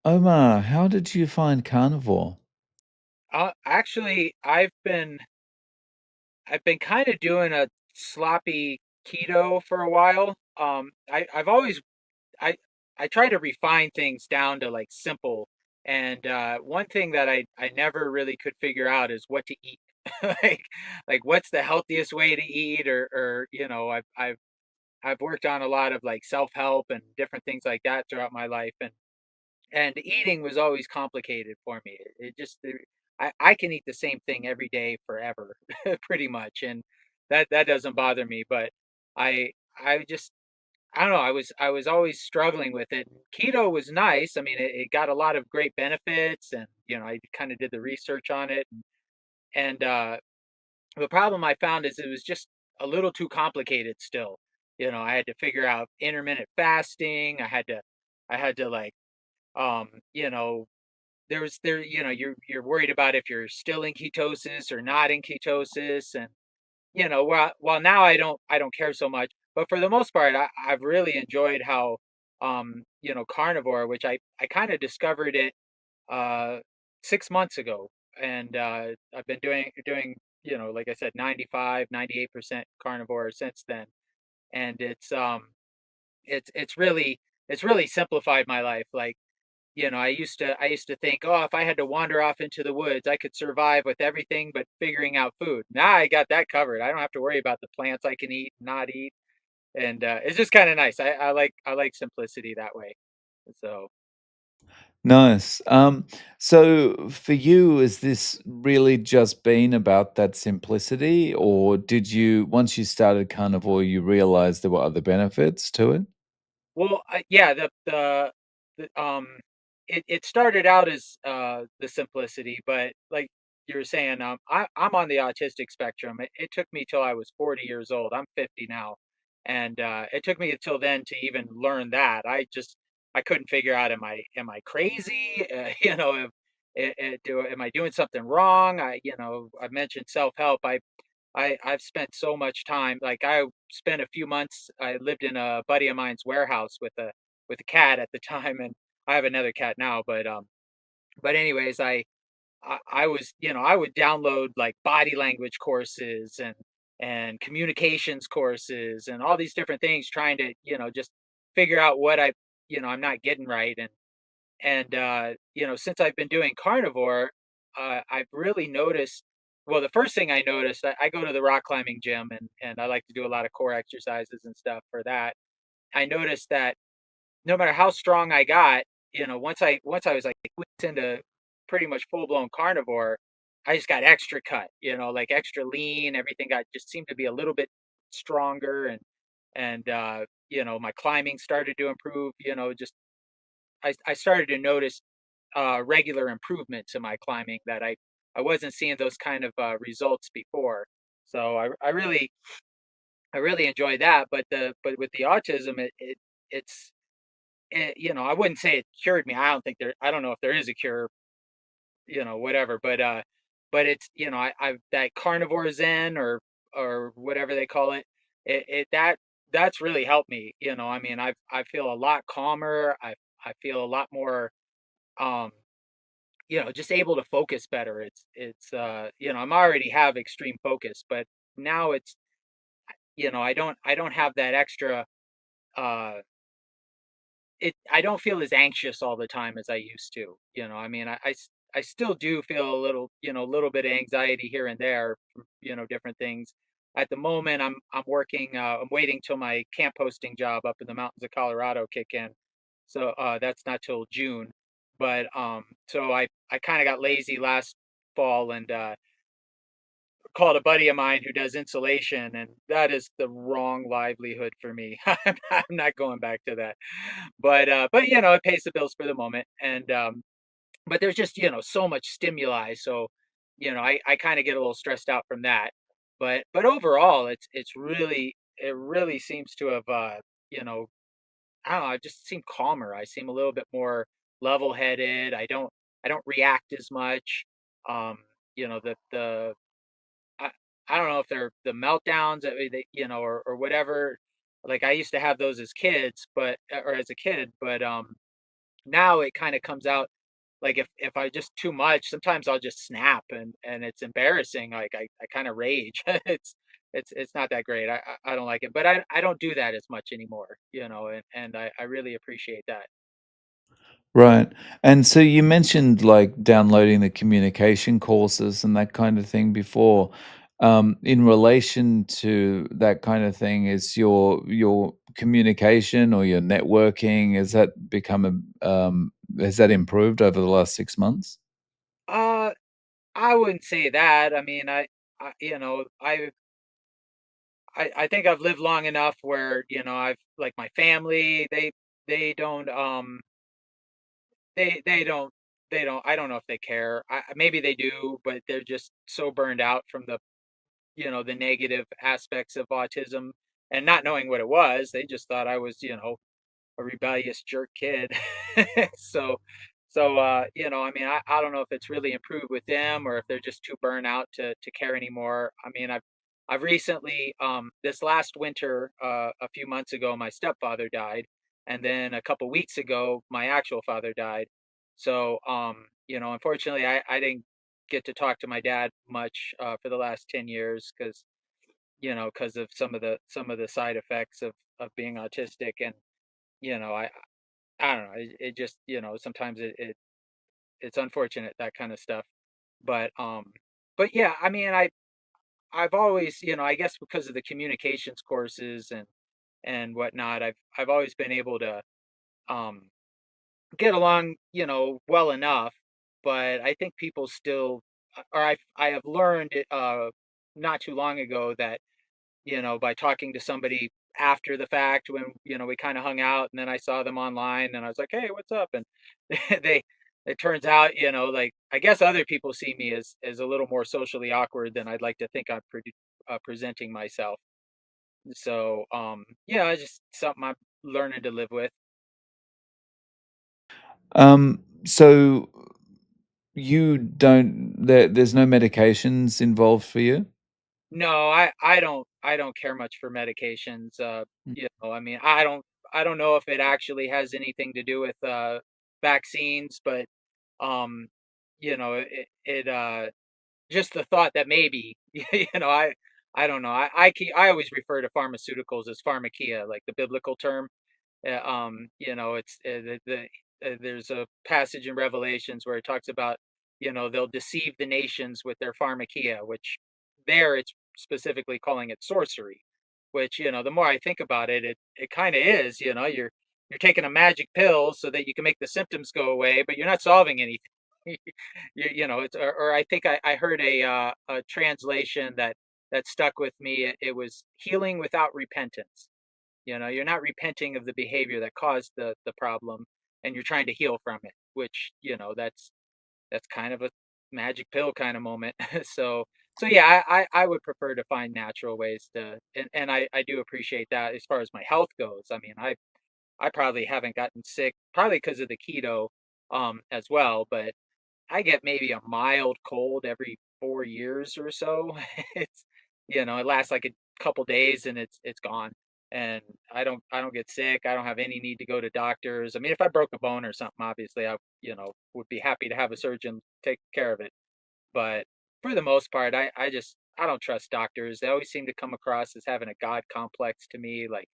Omar, how did you find carnivore? Actually, I've been kind of doing a sloppy keto for a while. I've always I I try to refine things down to like simple. And one thing that I never really could figure out is what to eat. Like like what's the healthiest way to eat, or I've worked on a lot of like self-help and different things like that throughout my life, and eating was always complicated for me. I can eat the same thing every day forever, pretty much, and that doesn't bother me. But I I just I don't know. I was always struggling with it. Keto was nice. I mean, it got a lot of great benefits, and I kind of did the research on it, and the problem I found is it was just a little too complicated still. I had to figure out intermittent fasting. I had to like um, you know, you're worried about if you're still in ketosis or not in ketosis, and while now I don't care so much, but for the most part I've really enjoyed how carnivore, which I kind of discovered it uh 6 months ago, and I've been doing like I said, 95-98% carnivore since then, and it's really simplified my life. Like, I used to think, oh, if I had to wander off into the woods, I could survive with everything but figuring out food. Now I got that covered. I don't have to worry about the plants I can eat and not eat, and it's just kind of nice. I like simplicity that way. So, Nice. So for you, has this really just been about that simplicity, or did you, once you started carnivore, you realize there were other benefits to it? well, yeah, the it started out as the simplicity, but like you were saying, I'm on the autistic spectrum. It took me till I was 40 years old. I'm 50 now, and it took me until then to even learn that. I couldn't figure out, am I crazy? Am I doing something wrong? I mentioned self-help. I've spent so much time. Like, I spent a few months. I lived in a buddy of mine's warehouse with a cat at the time, and I have another cat now. But anyways, I was, I would download like body language courses and communications courses and all these different things, trying to just figure out what I'm not getting right. And since I've been doing carnivore, I've really noticed. Well, the first thing I noticed, I go to the rock climbing gym, and I like to do a lot of core exercises and stuff for that. I noticed that no matter how strong I got, once I was like weeks into pretty much full blown carnivore, I just got extra cut, like extra lean. Everything got just seemed to be a little bit stronger, and my climbing started to improve. Just I started to notice regular improvements in my climbing that I wasn't seeing those kind of results before. So I really enjoy that. But with the autism, I wouldn't say it cured me. I don't know if there is a cure, whatever. But it's, I've that carnivore zen, or whatever they call it. That's really helped me. I mean, I feel a lot calmer. I feel a lot more um just able to focus better. I'm already have extreme focus, but now I don't have that extra uh I don't feel as anxious all the time as I used to. I mean, I still do feel a little bit of anxiety here and there from, different things. At the moment, I'm working. I'm waiting till my camp posting job up in the mountains of Colorado kick in. So that's not till June. But so I kind of got lazy last fall, and called a buddy of mine who does insulation, and that is the wrong livelihood for me. I'm not going back to that. But it pays the bills for the moment, and but there's just so much stimuli, so I kind of get a little stressed out from that. But overall, it really seems to have you know I don't know, I just seem calmer. I seem a little bit more level-headed. I don't react as much. Um, the I, I don't know if they're the meltdowns that or whatever. Like, I used to have those as kids, or as a kid, but Now it kind of comes out like if I just too much, sometimes I'll just snap and it's embarrassing. Like I kind of rage. It's not that great. I don't like it, but I don't do that as much anymore, and I really appreciate that. Right. And so you mentioned like downloading the communication courses and that kind of thing before. In relation to that kind of thing, is your communication or your networking, has that improved over the last 6 months? Uh, I wouldn't say that. I mean, I I think I've lived long enough where, I've like my family, they don't they don't I don't know if they care. Maybe they do, but they're just so burned out from the negative aspects of autism and not knowing what it was. They just thought I was, a rebellious jerk kid. so I mean, I don't know if it's really improved with them or if they're just too burnt out to care anymore. I mean, I've recently this last winter, a few months ago, my stepfather died, and then a couple weeks ago, my actual father died. So unfortunately, I didn't get to talk to my dad much for the last 10 years because of some of the side effects of being autistic. And you know I don't know. It just, sometimes it's unfortunate, that kind of stuff. But yeah, I mean, I've always, I guess because of the communications courses and whatnot, I've always been able to um get along, well enough. But I think people still, or I have learned not too long ago that, by talking to somebody after the fact when, we kind of hung out and then I saw them online and I was like, "Hey, what's up?" And they it turns out, like I guess other people see me as a little more socially awkward than I'd like to think I'm presenting myself. So, yeah, it's just something I'm learning to live with. So you don't there's no medications involved for you? No, I don't care much for medications. I mean, I don't know if it actually has anything to do with vaccines, but um, just the thought that maybe, I don't know. I always refer to pharmaceuticals as pharmakia, like the biblical term. It's there's a passage in Revelations where it talks about, they'll deceive the nations with their pharmakia, which there it's specifically calling it sorcery, which, the more I think about it, it kind of is, you're taking a magic pill so that you can make the symptoms go away, but you're not solving anything. It's, or I think I heard a translation that stuck with me. It was healing without repentance. You're not repenting of the behavior that caused the problem, and you're trying to heal from it, which, that's kind of a magic pill kind of moment. so so yeah, I would prefer to find natural ways and I do appreciate that as far as my health goes. I mean, I probably haven't gotten sick, probably because of the keto as well, but I get maybe a mild cold every 4 years or so. It's, it lasts like a couple days and it's gone. And I don't get sick. I don't have any need to go to doctors. I mean, if I broke a bone or something, obviously I, would be happy to have a surgeon take care of it. But for the most part, I don't trust doctors. They always seem to come across as having a God complex to me. Like,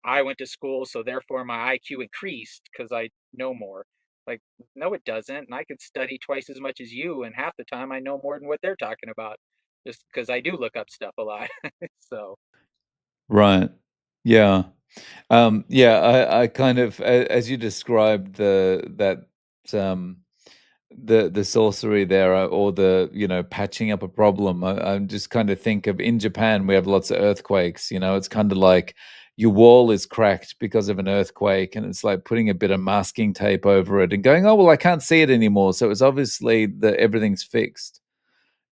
I went to school, so therefore my IQ increased because I know more. Like, no, it doesn't. And I could study twice as much as you, and half the time I know more than what they're talking about, just because I do look up stuff a lot. So, Right. Yeah. Yeah, I kind of as you described um, the sorcery there, or patching up a problem. I just kind of think of in Japan we have lots of earthquakes. It's kind of like your wall is cracked because of an earthquake, and it's like putting a bit of masking tape over it and going, oh well, I can't see it anymore. So it's obviously that everything's fixed.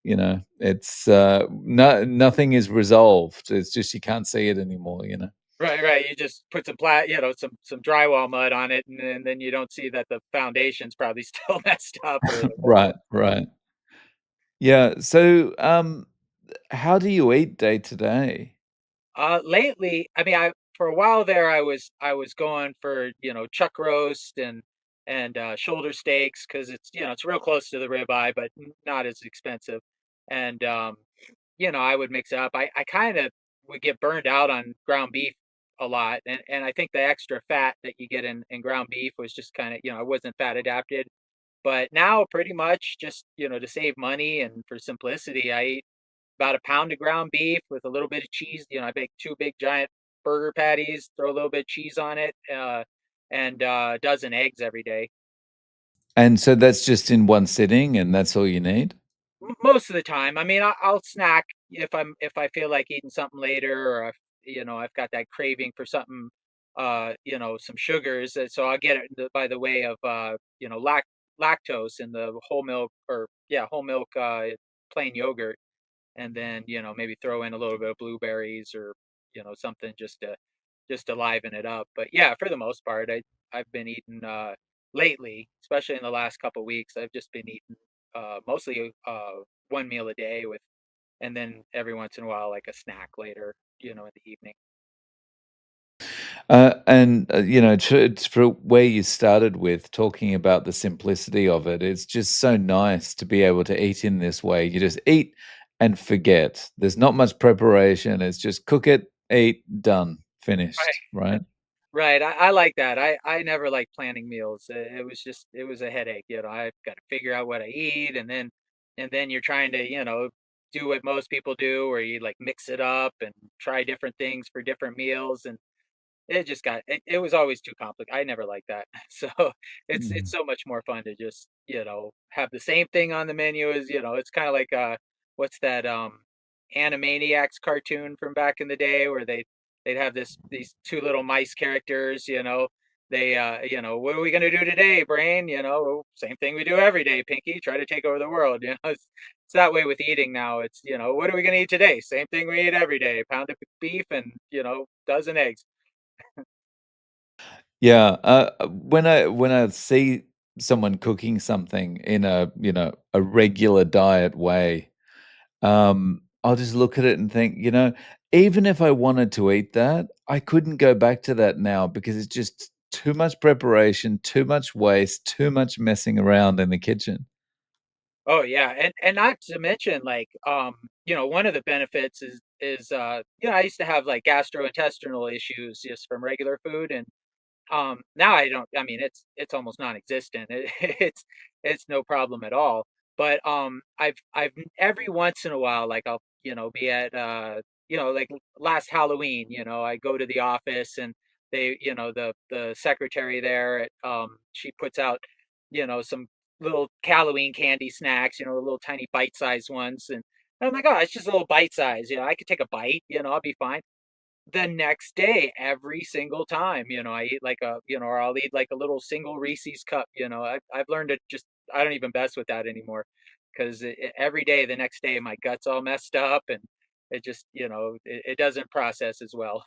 It's nothing is resolved. It's just you can't see it anymore. right, right. You just put some drywall mud on it, and then you don't see that the foundation's probably still messed up or the wall. Right, right. Yeah. So, how do you eat day to day? Lately, I mean, I for a while there, I was going for chuck roast and shoulder steaks because it's it's real close to the ribeye, but not as expensive. And I would mix it up. I kind of would get burned out on ground beef a lot, and I think the extra fat that you get in ground beef was just kind of I wasn't fat adapted. But now pretty much just to save money and for simplicity, I eat about a pound of ground beef with a little bit of cheese. I make two big giant burger patties, throw a little bit of cheese on it, and a dozen eggs every day. And so that's just in one sitting, and that's all you need? Most of the time. I mean, I'll snack if I feel like eating something later, or I've got that craving for something, some sugars. So I'll get it by the way of lactose in the whole milk, or yeah, whole milk plain yogurt, and then maybe throw in a little bit of blueberries or something just to liven it up. But yeah, for the most part, I've been eating lately, especially in the last couple of weeks. I've just been eating mostly one meal a day with, and then every once in a while like a snack later, in the evening. It's for where you started with talking about the simplicity of it, it's just so nice to be able to eat in this way. You just eat and forget. There's not much preparation. It's just cook it, eat, done, finished, right? Right. I like that. I never liked planning meals. It was a headache. I've got to figure out what I eat, and then you're trying to, do what most people do, where you like mix it up and try different things for different meals, and it was always too complicated. I never liked that. So it's Mm. so much more fun to just, have the same thing on the menu as, it's kind of like what's that Animaniacs cartoon from back in the day where they'd have these two little mice characters, they what are we gonna do today, Brain? Same thing we do every day, Pinky, try to take over the world, it's that way with eating now. It's, what are we gonna eat today? Same thing we eat every day, pound of beef and, dozen eggs. Yeah, when I see someone cooking something in a regular diet way, I'll just look at it and think, even if I wanted to eat that, I couldn't go back to that now because it's just too much preparation, too much waste, too much messing around in the kitchen. Oh yeah, and not to mention like one of the benefits is I used to have like gastrointestinal issues just from regular food, and now I don't. I mean, it's almost non-existent. It's no problem at all. But I've every once in a while, like I'll be at like last Halloween, I go to the office and they the secretary there at she puts out some little Halloween candy snacks, little tiny bite-sized ones, and I'm like, oh, it's just a little bite size, I could take a bite, I'll be fine. The next day, every single time, I eat like or I'll eat like a little single Reese's cup. I've learned to just, I don't even mess with that anymore because every day, the next day, my gut's all messed up and it just, it doesn't process as well.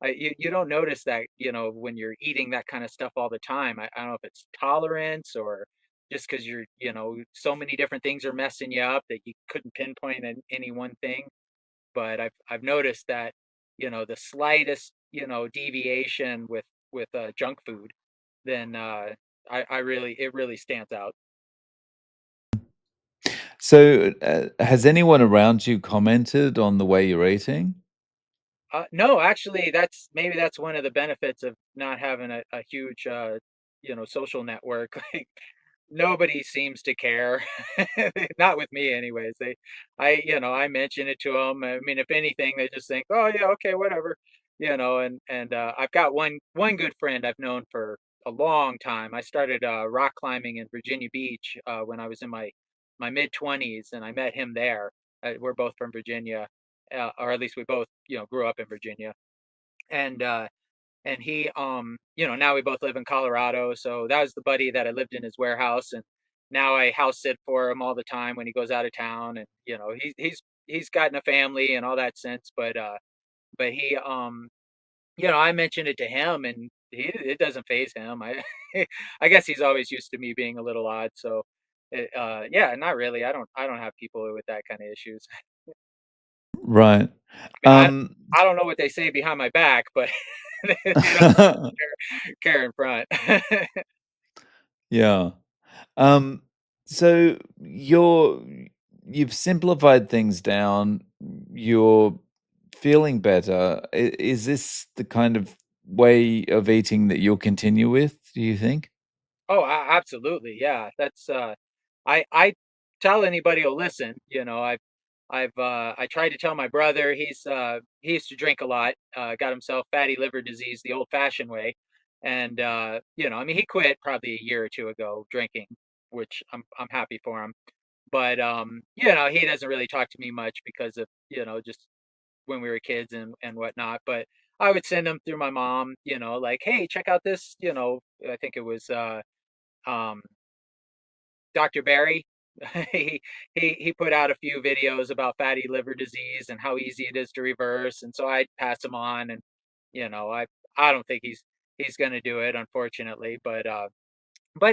You don't notice that, when you're eating that kind of stuff all the time. I don't know if it's tolerance or just because you're, so many different things are messing you up that you couldn't pinpoint any one thing. But I've noticed that, the slightest, deviation with junk food, then I really it really stands out. So, has anyone around you commented on the way you're eating? No, actually, that's one of the benefits of not having a huge, social network. Like nobody seems to care. Not with me, anyways. I mention it to them. I mean, if anything, they just think, "Oh yeah, okay, whatever," And I've got one good friend I've known for a long time. I started rock climbing in Virginia Beach when I was in my mid-20s, and I met him there. We're both from Virginia, or at least we both, grew up in Virginia. And he, now we both live in Colorado. So that was the buddy that I lived in his warehouse, and now I house sit for him all the time when he goes out of town. And he's gotten a family and all that sense, but he, I mentioned it to him, and it doesn't phase him. I guess he's always used to me being a little odd. So, yeah, not really. I don't have people with that kind of issues. Right. I mean, Um, I don't know what they say behind my back, but they don't care in front. Yeah. Um, so you've simplified things down. You're feeling better. Is this the kind of way of eating that you'll continue with, do you think? Oh, absolutely. Yeah. I tell anybody who'll listen, I tried to tell my brother, he used to drink a lot, got himself fatty liver disease the old fashioned way. And, I mean, he quit probably a year or two ago drinking, which I'm happy for him. But, he doesn't really talk to me much because of, just when we were kids and whatnot. But I would send him through my mom, like, hey, check out this, I think it was, um, Dr. Barry. he he put out a few videos about fatty liver disease and how easy it is to reverse, and so I'd pass him on, and you know I don't think he's going to do it, unfortunately, but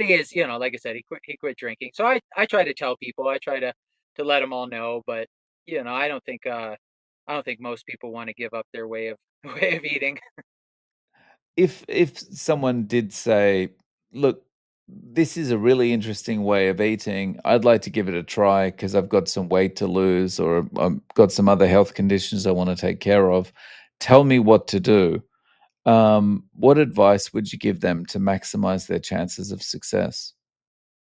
he is, like I said, he quit drinking. So I try to tell people, I try to let them all know, but I don't think most people want to give up their way of way of eating. If someone did say, "Look, this is a really interesting way of eating. I'd like to give it a try because I've got some weight to lose or I've got some other health conditions I want to take care of. Tell me what to do." What advice would you give them to maximize their chances of success?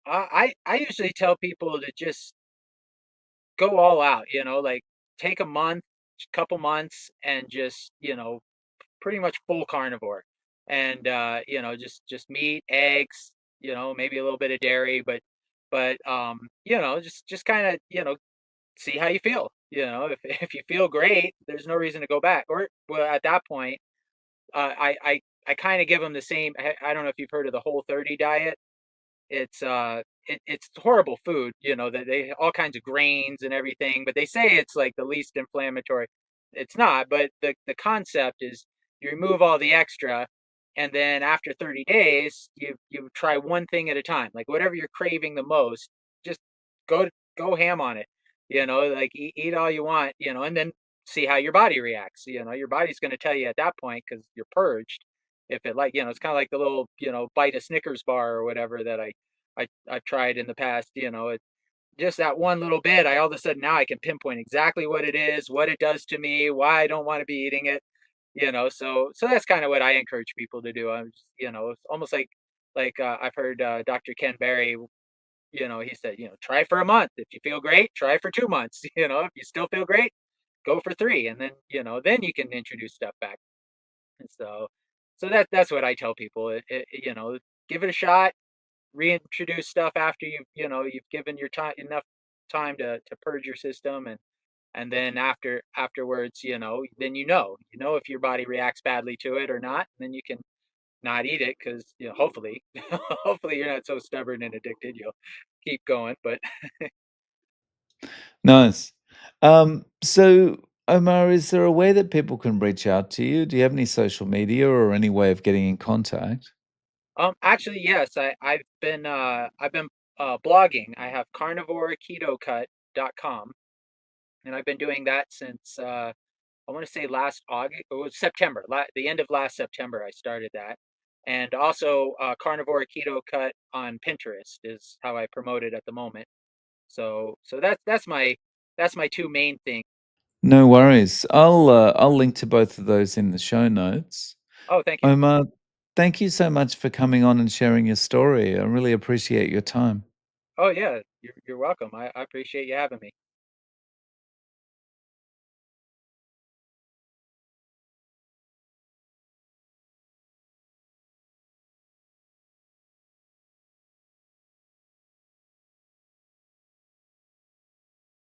I usually tell people to just go all out, like take a month, couple months, and just, pretty much full carnivore. And just meat, eggs, maybe a little bit of dairy, but just kind of, see how you feel. If you feel great, there's no reason to go back. Or well, at that point, I kind of give them the same. I don't know if you've heard of the Whole 30 diet. It's horrible food, that they all kinds of grains and everything, but they say it's like the least inflammatory. It's not, but the concept is you remove all the extra, and then after 30 days, you try one thing at a time. Like whatever you're craving the most, just go go ham on it. Like eat all you want, and then see how your body reacts. Your body's going to tell you at that point because you're purged. If it like, it's kind of like the little, bite a Snickers bar or whatever that I've tried in the past. It just that one little bit. I all of a sudden now I can pinpoint exactly what it is, what it does to me, why I don't want to be eating it. So that's kind of what I encourage people to do. I'm just, it's almost like I've heard Dr. Ken Berry. He said, try for a month. If you feel great, try for 2 months. If you still feel great, go for three, and then then you can introduce stuff back. And so that's what I tell people. Give it a shot, reintroduce stuff after you've given your time enough time to purge your system, and then afterwards, then if your body reacts badly to it or not, and then you can not eat it because hopefully hopefully you're not so stubborn and addicted you'll keep going. But Nice. So, Omar, is there a way that people can reach out to you? Do you have any social media or any way of getting in contact? actually, yes, I've been blogging. I have carnivoreketocut.com, and I've been doing that since I want to say last August, it was September, the end of last September, I started that. And also, Carnivore Keto Cut on Pinterest is how I promote it at the moment. So that's my two main things. No worries. I'll link to both of those in the show notes. Oh, thank you. Omar, thank you so much for coming on and sharing your story. I really appreciate your time. Oh yeah, you're welcome. I appreciate you having me.